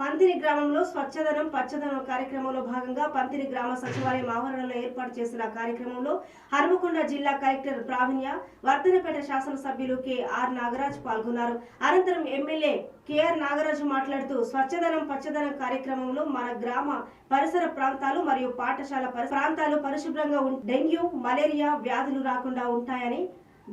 పంతిరి గ్రామంలో స్వచ్ఛదనం పచ్చదనం కార్యక్రమంలో భాగంగా పంతిరి గ్రామ సచివాలయం ఆవరణలో ఏర్పాటు చేసిన కార్యక్రమంలో హన్మకొండ జిల్లా కలెక్టర్ ప్రావీణ్య, వర్ధనపేట శాసనసభ్యులు కె.ఆర్. నాగరాజ్ పాల్గొన్నారు. అనంతరం ఎమ్మెల్యే కె.ఆర్. నాగరాజు మాట్లాడుతూ స్వచ్ఛదనం పచ్చదనం కార్యక్రమంలో మన గ్రామ పరిసర ప్రాంతాలు మరియు పాఠశాల ప్రాంతాలు పరిశుభ్రంగా డెంగ్యూ, మలేరియా వ్యాధులు రాకుండా ఉంటాయని,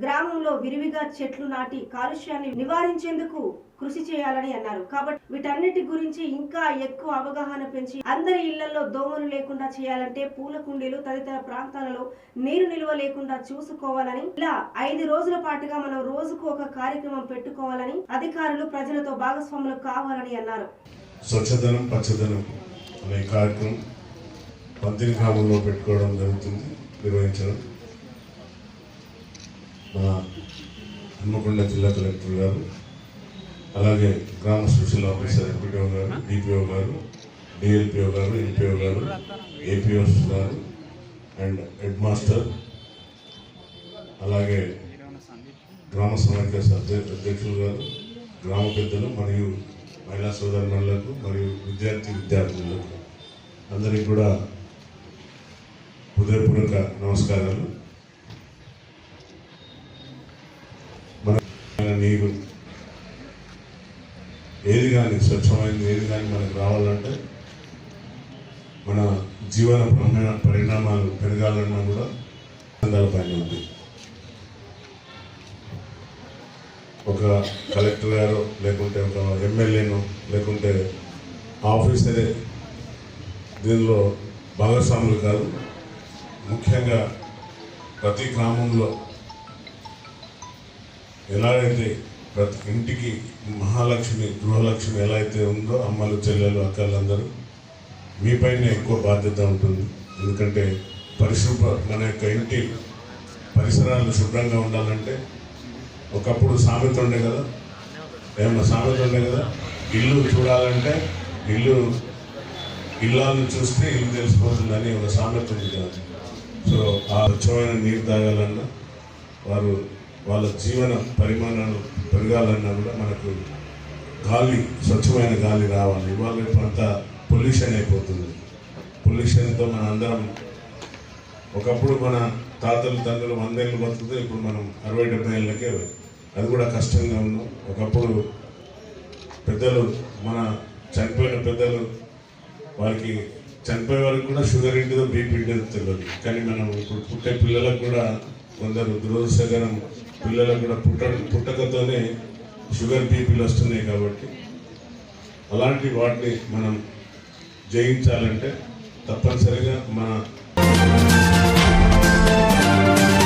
గ్రామంలో విరివిగా చెట్లు నాటి కాలుష్యాన్ని నివారించేందుకు కృషి చేయాలని అన్నారు. కాబట్టి వీటన్నిటి గురించి ఇంకా ఎక్కువ అవగాహన పెంచి అందరి ఇళ్లలో దోమలు లేకుండా చేయాలంటే పూల కుండీలు తదితర ప్రాంతాలలో నీరు నిల్వ లేకుండా చూసుకోవాలని, ఇలా 5 రోజుల పాటుగా మనం రోజుకు ఒక కార్యక్రమం పెట్టుకోవాలని అధికారులు ప్రజలతో భాగస్వాములు కావాలని అన్నారు. స్వచ్ఛదనం పచ్చదనం అనే కార్యక్రమం పంతిరి గ్రామంలో పెట్టుకోవడం జరుగుతుంది, నిర్వహించడం. మన హన్మకొండ జిల్లా కలెక్టర్ గారు, అలాగే గ్రామ స్పెషల్ ఆఫీసర్ ఎంపీడీఓ గారు, డిపిఓ గారు, డిఎల్పిఓ గారు, ఎల్పిఓ గారు, ఏపీఓస్ గారు అండ్ హెడ్ మాస్టర్, అలాగే గ్రామ సమైక్య అధ్యక్షులు గారు, గ్రామ పెద్దలు మరియు మహిళా సోదరులకు మరియు విద్యార్థులకు అందరికీ కూడా హృదయపూర్వక నమస్కారాలు. మన నీరు ఏది కానీ స్వచ్ఛమైనది ఏది కానీ మనకు రావాలంటే మన జీవన పరిణామాలు పెరగాలన్నా కూడా పైన ఉంది. ఒక కలెక్టర్ గారు లేకుంటే ఒక ఎమ్మెల్యేను లేకుంటే ఆఫీసరే దీనిలో భాగస్వాములు కాదు. ముఖ్యంగా ప్రతి గ్రామంలో ఎలా అయితే ప్రతి ఇంటికి మహాలక్ష్మి గృహలక్ష్మి ఎలా అయితే ఉందో అమ్మలు చెల్లెలు అక్కలందరూ మీపైన ఎక్కువ బాధ్యత ఉంటుంది. ఎందుకంటే మన యొక్క ఇంటి పరిసరాలు శుభ్రంగా ఉండాలంటే ఒకప్పుడు సామెత ఉండే కదా, ఏమన్నా సామెత ఉండే కదా, ఇల్లు చూడాలంటే ఇల్లాలను చూస్తే ఇల్లు తెలిసిపోతుందని ఒక సామెత ఉంది కదా. సో ఆ స్వచ్ఛమైన నీరు తాగాలన్నా వాళ్ళ జీవన పరిమాణాలు పెరగాలన్నా కూడా మనకు గాలి, స్వచ్ఛమైన గాలి రావాలి. ఇవాళ అంతా పొల్యూషన్ అయిపోతుంది. పొల్యూషన్తో మన అందరం ఒకప్పుడు మన తాతలు తండ్రులు 100 ఏళ్ళు బతుకుతే ఇప్పుడు మనం 60-70 ఏళ్ళకే అది కూడా కష్టంగా ఉన్నాం. ఒకప్పుడు పెద్దలు మన చనిపోయిన పెద్దలు వారికి చనిపోయే వరకు కూడా షుగర్ ఇంటిదో బీపీ ఇంటిదో తెలియదు. కానీ మనం ఇప్పుడు పుట్టే పిల్లలకు కూడా కొందరు దురదృష్టకరం పిల్లలకు కూడా పుట్టకతోనే షుగర్ బీపీలు వస్తున్నాయి. కాబట్టి అలాంటి వాటిని మనం జయించాలంటే తప్పనిసరిగా మన